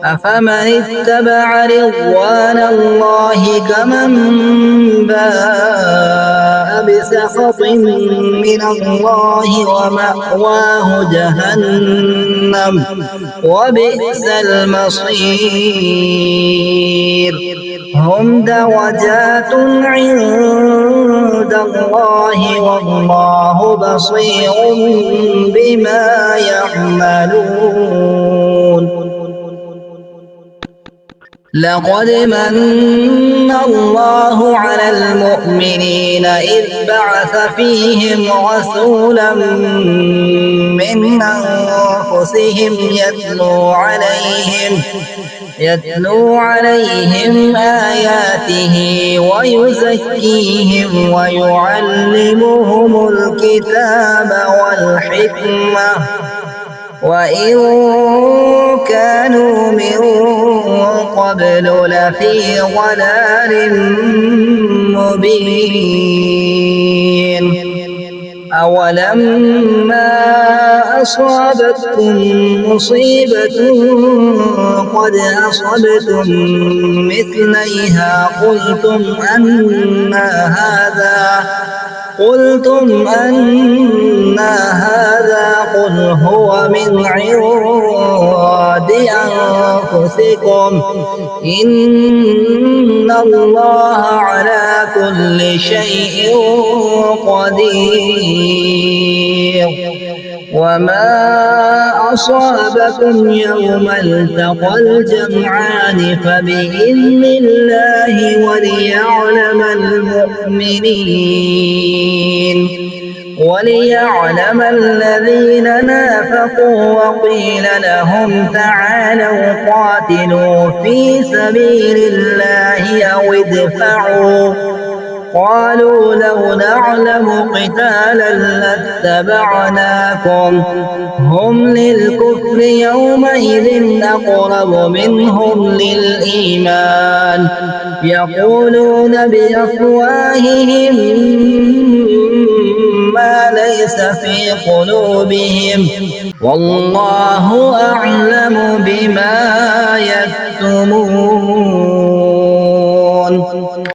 أفمن اتبع رضوان الله كمن باء بسخط من الله ومأواه جهنم وبئس المصير هم درجات عند الله والله بصير بما يعملون لقد من الله على المؤمنين إذ بعث فيهم رسولا من أنفسهم يتلو عليهم آياته ويزكيهم ويعلمهم الكتاب والحكمة وإن كانوا من قبل لفي ضلال مبين أولما أصابتكم مصيبة قد أصبتم مثليها قلتم أن هذا قل هو من عند أنفسكم إن الله على كل شيء قدير وما أصابكم يوم التقى الجمعان فبإذن الله وليعلم الذين نافقوا وقيل لهم تعالوا قاتلوا في سبيل الله أو ادفعوا قالوا لو نعلم قتالا لاتبعناكم هم للكفر يومئذ أقرب منهم للإيمان يقولون بأفواههم ما ليس في قلوبهم والله أعلم بما يكتمون